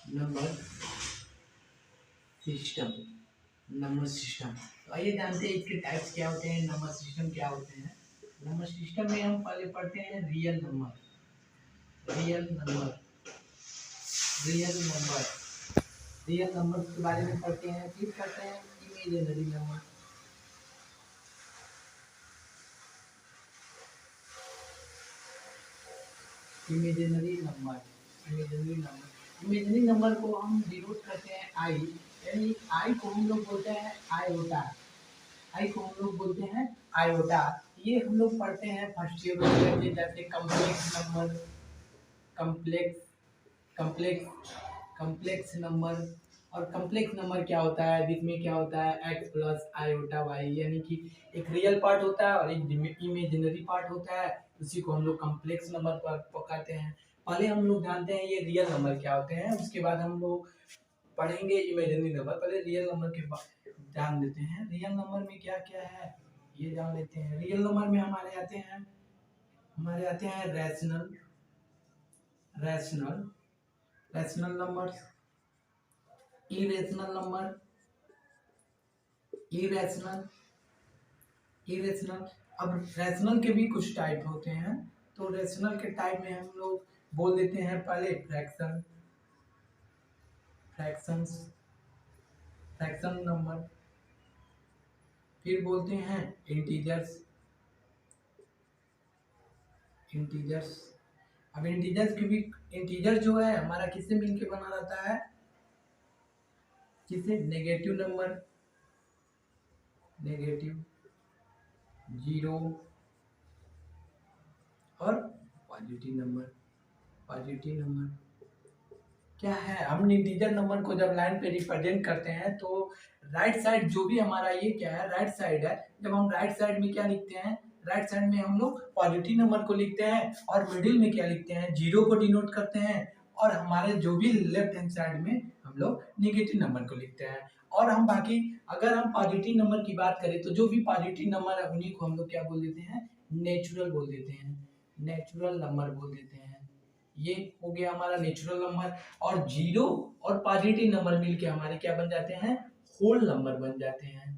Number system. Number system, तो आइए जानते हैं इसके टाइप्स क्या होते हैं, नंबर सिस्टम क्या होते हैं। नंबर सिस्टम में हम पहले पढ़ते हैं real number. Real number, real number, real number के बारे में पढ़ते हैं। फिर पढ़ते हैं imaginary number. Imaginary number, imaginary number, imaginary number को हम डिनोट करते हैं आई, यानी आई को हम लोग बोलते हैं आयोटा। आई को हम लोग बोलते हैं आयोटा। ये हम लोग पढ़ते हैं फर्स्ट ईयर में, जैसे complex number, complex complex complex number. और कम्प्लेक्स नंबर क्या होता है, जिसमें क्या होता है एक्स प्लस आयोटा वाई, यानी कि एक रियल पार्ट होता है और एक इमेजिनरी पार्ट होता है, उसी को हम लोग कम्प्लेक्स नंबर पर पकाते हैं। पहले हम लोग जानते हैं ये रियल नंबर क्या होते हैं, उसके बाद हम लोग पढ़ेंगे इमेजिनरी नंबर। पहले रियल नंबर के जान लेते हैं, रियल नंबर में क्या क्या है ये जान लेते हैं। रियल नंबर में हमारे आते हैं rational, rational rational number, irrational number, irrational, irrational. अब रैशनल के भी कुछ टाइप होते हैं, तो रैशनल के टाइप में हम लोग बोल देते हैं पहले फ्रैक्शन, फ्रैक्शंस, फ्रैक्शन नंबर। फिर बोलते हैं इंटीजर्स, इंटीजर्स। अब इंटीजर्स के भी, इंटीजर जो है हमारा किससे मिलके बना रहता है, किससे, नेगेटिव नंबर, नेगेटिव, जीरो और पॉजिटिव नंबर, पॉजिटिव नंबर। क्या है, हम इंटीजर नंबर को जब लाइन पे रिप्रेजेंट करते हैं तो राइट साइड जो भी हमारा ये क्या है राइट साइड है, जब हम राइट साइड में क्या लिखते हैं, राइट साइड में हम लोग पॉजिटिव नंबर को लिखते हैं और मिडिल में क्या लिखते हैं, जीरो को डिनोट करते हैं, और हमारे जो भी लेफ्ट हैंड साइड में हम लोग निगेटिव नंबर को लिखते हैं। और हम बाकी अगर हम पॉजिटिव नंबर की बात करें तो जो भी पॉजिटिव नंबर है उन्हीं को हम लोग क्या बोल देते हैं, नेचुरल बोल देते हैं, नेचुरल नंबर बोल देते हैं। ये हो गया हमारा नेचुरल नंबर। और जीरो और पॉजिटिव नंबर मिलके हमारे क्या बन जाते हैं, होल नंबर बन जाते हैं,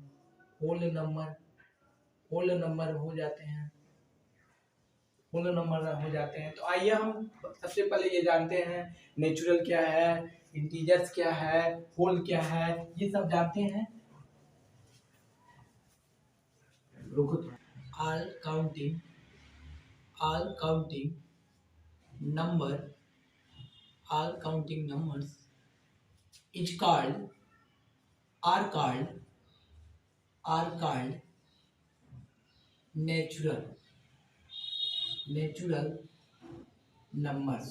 होल नंबर, होल नंबर हो जाते हैं, होल नंबर हो जाते हैं। तो आइए हम सबसे पहले ये जानते हैं नेचुरल क्या है, इंटीजर्स क्या है, होल क्या है, ये सब जानते हैं। रुको, all counting, all counting number, all counting numbers is called, are called, are called natural, natural numbers।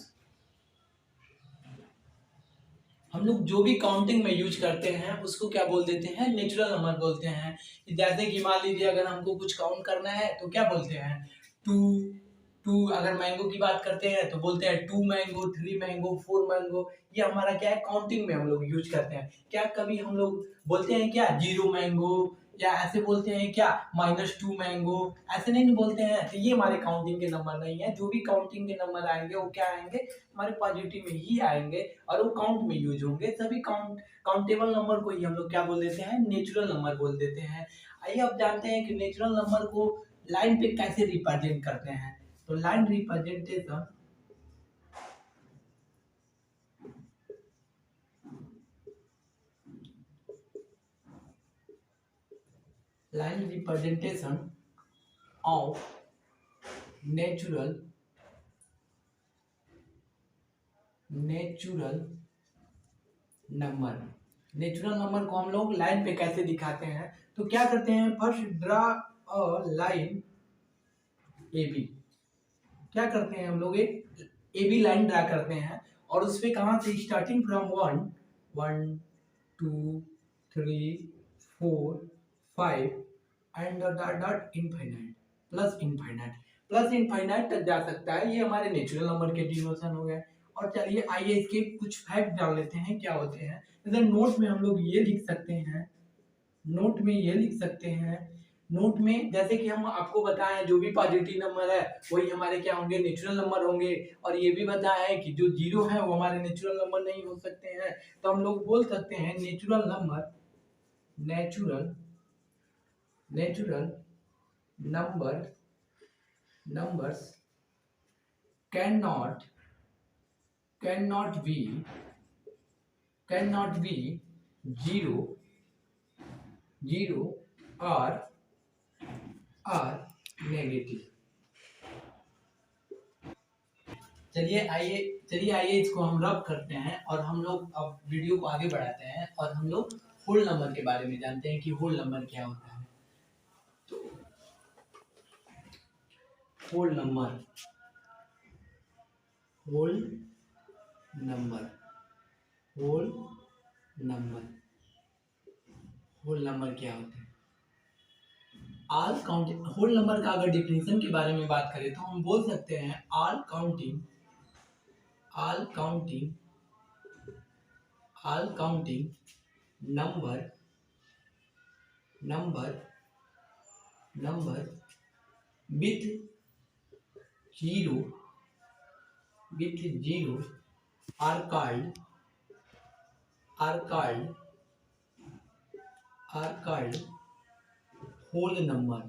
हम लोग जो भी काउंटिंग में यूज करते हैं उसको क्या बोल देते हैं, नेचुरल नंबर बोलते हैं। जैसे कि मान लीजिए अगर हमको कुछ काउंट करना है तो क्या बोलते हैं, टू, टू। अगर मैंगो की बात करते हैं तो बोलते हैं two mango, three mango, four mango. ये हमारा क्या है, काउंटिंग में हम लोग यूज करते हैं। क्या कभी हम लोग बोलते हैं क्या जीरो मैंगो, या ऐसे बोलते हैं क्या माइनस टू मैंगो, ऐसे नहीं बोलते हैं। तो ये हमारे काउंटिंग के नंबर नहीं है। जो भी काउंटिंग के नंबर आएंगे वो क्या आएंगे, हमारे पॉजिटिव में ही आएंगे और वो काउंट में यूज होंगे। सभी काउंटेबल नंबर को ही हम लोग क्या बोल देते हैं, नेचुरल नंबर बोल देते हैं। आइए अब जानते हैं कि नेचुरल नंबर को लाइन पे कैसे रिप्रेजेंट करते हैं। तो line representation, line representation of natural, natural number. Natural number को हम लोग लाइन पे कैसे दिखाते हैं, तो क्या करते हैं, first draw a line A B. क्या करते हैं हम लोग, एक ए बी लाइन ड्रा करते हैं और उस पे कहाँ से, starting from one, one, two, three, four, five and dot dot infinite, plus infinite, plus infinite तक जा सकता है। ये हमारे नेचुरल नंबर के डिनोशन हो गए। और चलिए आइए इसके कुछ फैक्ट जान लेते हैं क्या होते हैं। जैसे नोट में हम लोग ये लिख सकते हैं, नोट में ये लिख सकते हैं नोट में जैसे कि हम आपको बताएं जो भी पॉजिटिव नंबर है वही हमारे क्या होंगे, नेचुरल नंबर होंगे। और ये भी बताया है कि जो जीरो है वो हमारे नेचुरल नंबर नहीं हो सकते हैं। तो हम लोग बोल सकते हैं natural number, natural numbers can not be zero or negative. चलिए आइए इसको हम रब करते हैं और हम लोग अब वीडियो को आगे बढ़ाते हैं और हम लोग होल नंबर के बारे में जानते हैं कि होल नंबर क्या होता है। तो होल नंबर क्या होता है? ऑल काउंटिंग होल नंबर का अगर डिफिनेशन के बारे में बात करें तो हम बोल सकते हैं all counting number with zero are called whole number।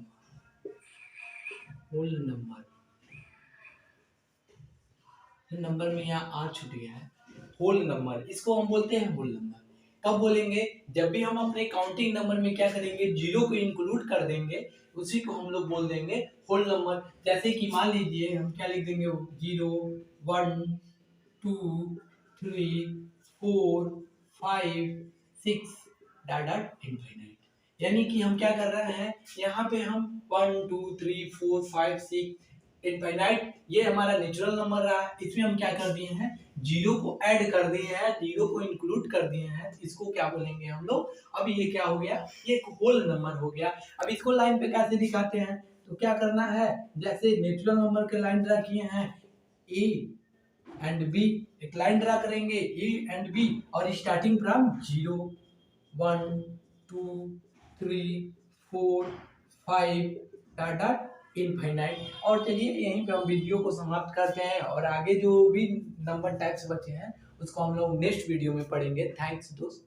Number में यहाँ आर छूट गया है। होल नंबर, इसको हम बोलते हैं होल नंबर। कब बोलेंगे? जब भी हम अपने काउंटिंग नंबर में क्या करेंगे, जीरो को इंक्लूड कर देंगे, उसी को हम लोग बोल देंगे होल नंबर। जैसे कि मान लीजिए हम क्या लिख देंगे, 0 1 2 3 4 5 6 डॉट इनफिनिट। यानी कि हम क्या कर रहे हैं, यहाँ पे हम 1 2 3 4 5 6 इनफाइनाइट, ये हमारा नेचुरल नंबर रहा है। इसमें हम क्या कर दिए हैं, जीरो को ऐड कर दिए हैं, जीरो को इंक्लूड कर दिए हैं। इसको क्या बोलेंगे हम लोग? अब ये क्या हो गया, ये एक होल नंबर हो गया। अब इसको लाइन पे कैसे दिखाते हैं, तो क्या करना है, जैसे नेचुरल नंबर के लाइन ड्रा किए हैं ए एंड बी, एक लाइन ड्रा करेंगे ए एंड बी और स्टार्टिंग फ्रॉम 0 1 2 3 4 5 डॉट इनफाइनाइट। और चलिए यहीं पे हम वीडियो को समाप्त करते हैं और आगे जो भी नंबर टाइप्स बचे हैं उसको हम लोग नेक्स्ट वीडियो में पढ़ेंगे। थैंक्स दोस्त।